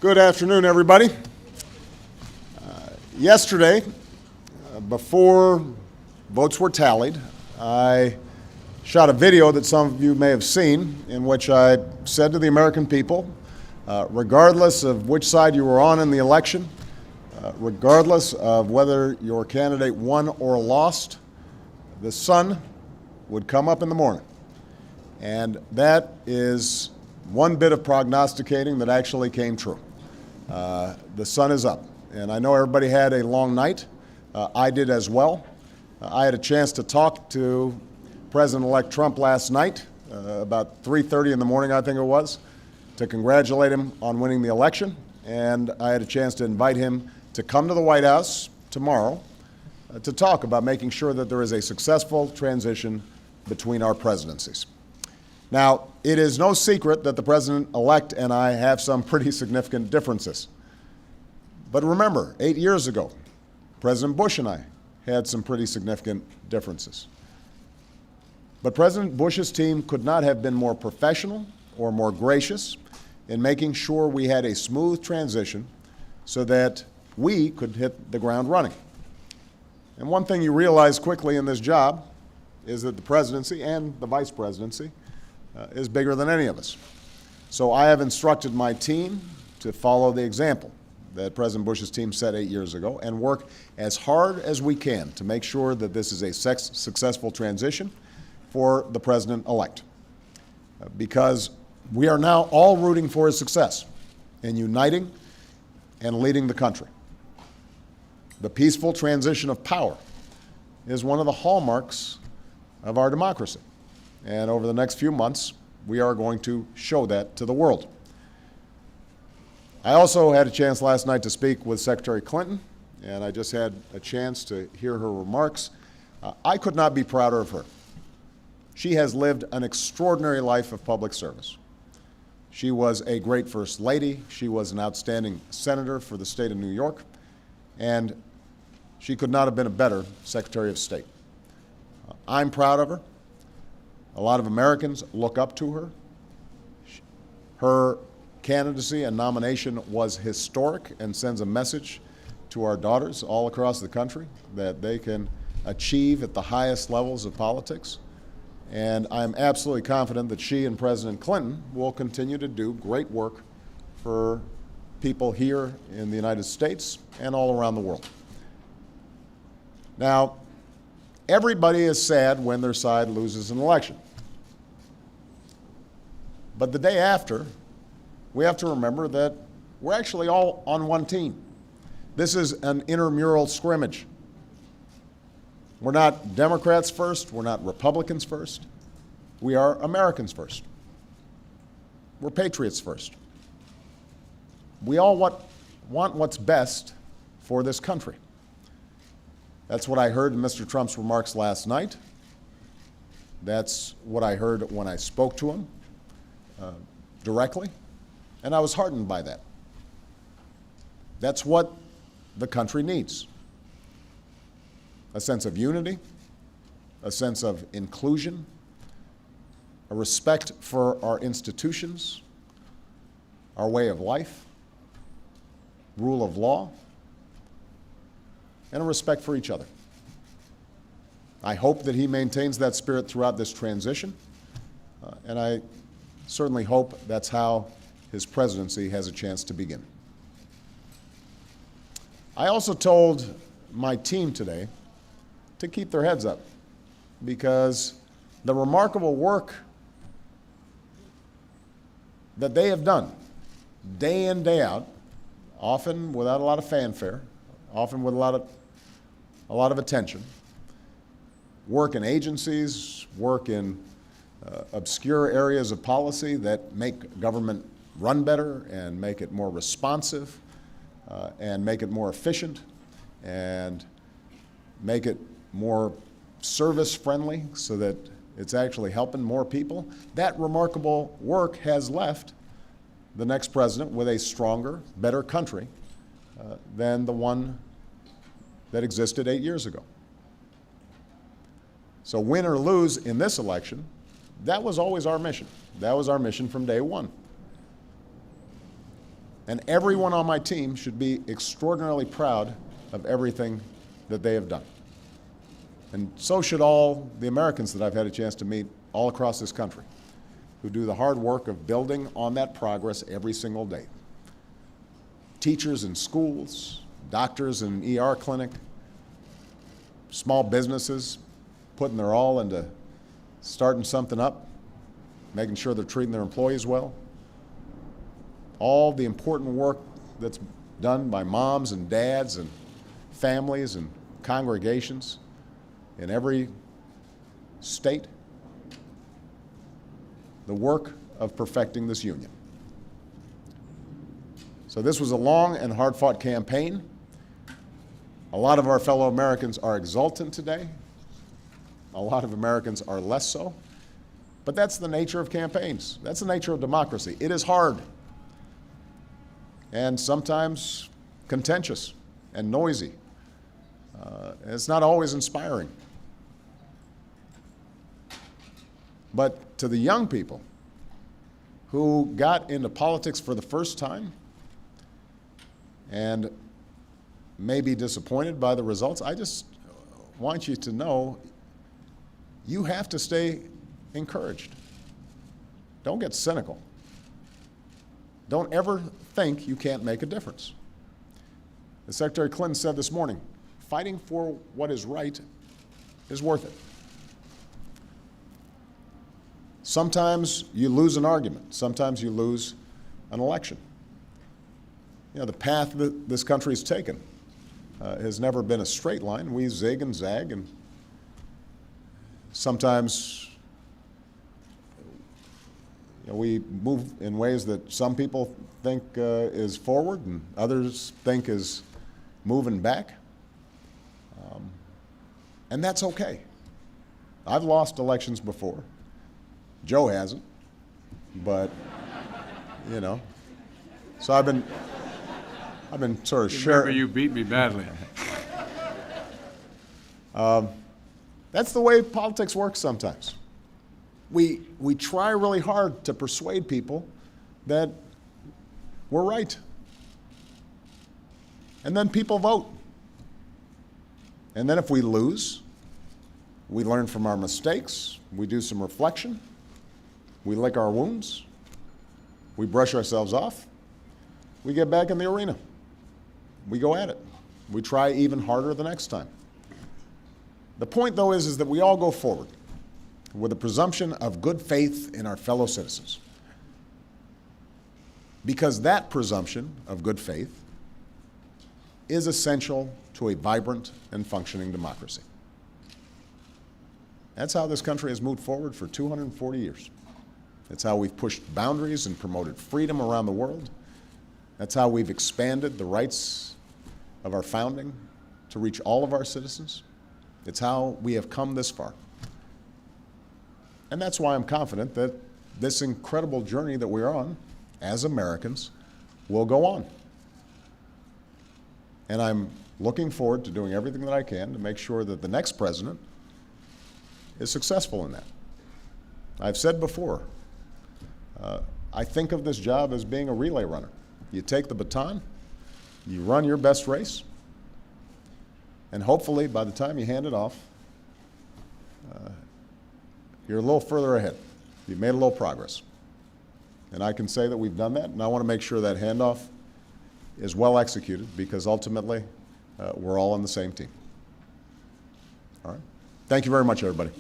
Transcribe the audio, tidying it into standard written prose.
Good afternoon, everybody. Yesterday, before votes were tallied, I shot a video that some of you may have seen in which I said to the American people, regardless of which side you were on in the election, regardless of whether your candidate won or lost, the sun would come up in the morning. And that is one bit of prognosticating that actually came true. The sun is up. And I know everybody had a long night. I did as well. I had a chance to talk to President-elect Trump last night, about 3:30 in the morning, I think it was, to congratulate him on winning the election. And I had a chance to invite him to come to the White House tomorrow to talk about making sure that there is a successful transition between our presidencies. Now, it is no secret that the President-elect and I have some pretty significant differences. But remember, 8 years ago, President Bush and I had some pretty significant differences. But President Bush's team could not have been more professional or more gracious in making sure we had a smooth transition so that we could hit the ground running. And one thing you realize quickly in this job is that the presidency and the vice presidency is bigger than any of us. So I have instructed my team to follow the example that President Bush's team set 8 years ago and work as hard as we can to make sure that this is a successful transition for the president-elect. Because we are now all rooting for his success in uniting and leading the country. The peaceful transition of power is one of the hallmarks of our democracy. And over the next few months, we are going to show that to the world. I also had a chance last night to speak with Secretary Clinton, and I just had a chance to hear her remarks. I could not be prouder of her. She has lived an extraordinary life of public service. She was a great First Lady. She was an outstanding senator for the state of New York, and she could not have been a better Secretary of State. I'm proud of her. A lot of Americans look up to her. Her candidacy and nomination was historic and sends a message to our daughters all across the country that they can achieve at the highest levels of politics. And I'm absolutely confident that she and President Clinton will continue to do great work for people here in the United States and all around the world. Now, everybody is sad when their side loses an election. But the day after, we have to remember that we're actually all on one team. This is an intramural scrimmage. We're not Democrats first, we're not Republicans first. We are Americans first. We're patriots first. We all want what's best for this country. That's what I heard in Mr. Trump's remarks last night. That's what I heard when I spoke to him directly, and I was heartened by that. That's what the country needs. A sense of unity, a sense of inclusion, a respect for our institutions, our way of life, rule of law, and a respect for each other. I hope that he maintains that spirit throughout this transition, and I certainly hope that's how his presidency has a chance to begin. I also told my team today to keep their heads up because the remarkable work that they have done day in, day out, often without a lot of fanfare, often with a lot of attention, work in agencies, work in obscure areas of policy that make government run better and make it more responsive and make it more efficient and make it more service-friendly so that it's actually helping more people. That remarkable work has left the next president with a stronger, better country than the one that existed 8 years ago. So win or lose in this election, that was always our mission. That was our mission from day one. And everyone on my team should be extraordinarily proud of everything that they have done. And so should all the Americans that I've had a chance to meet all across this country, who do the hard work of building on that progress every single day. Teachers in schools, doctors in an ER clinic, small businesses putting their all into starting something up, making sure they're treating their employees well. All the important work that's done by moms and dads and families and congregations in every state. The work of perfecting this union. So this was a long and hard-fought campaign. A lot of our fellow Americans are exultant today. A lot of Americans are less so. But that's the nature of campaigns. That's the nature of democracy. It is hard and sometimes contentious and noisy. It's not always inspiring. But to the young people who got into politics for the first time and may be disappointed by the results, I just want you to know you have to stay encouraged. Don't get cynical. Don't ever think you can't make a difference. As Secretary Clinton said this morning, fighting for what is right is worth it. Sometimes you lose an argument. Sometimes you lose an election. You know, the path that this country has taken has never been a straight line. We zig and zag, and sometimes we move in ways that some people think is forward and others think is moving back. And that's okay. I've lost elections before. Joe hasn't, but, you know. So I've been sort of sharing. Remember, you beat me badly. That's the way politics works sometimes. We try really hard to persuade people that we're right. And then people vote. And then if we lose, we learn from our mistakes, we do some reflection, we lick our wounds, we brush ourselves off, we get back in the arena. We go at it. We try even harder the next time. The point, though, is that we all go forward with a presumption of good faith in our fellow citizens. Because that presumption of good faith is essential to a vibrant and functioning democracy. That's how this country has moved forward for 240 years. That's how we've pushed boundaries and promoted freedom around the world. That's how we've expanded the rights of our founding to reach all of our citizens. It's how we have come this far. And that's why I'm confident that this incredible journey that we're on as Americans will go on. And I'm looking forward to doing everything that I can to make sure that the next president is successful in that. I've said before, I think of this job as being a relay runner. You take the baton, you run your best race, and hopefully by the time you hand it off, you're a little further ahead. You've made a little progress. And I can say that we've done that, and I want to make sure that handoff is well executed because ultimately we're all on the same team. All right? Thank you very much, everybody.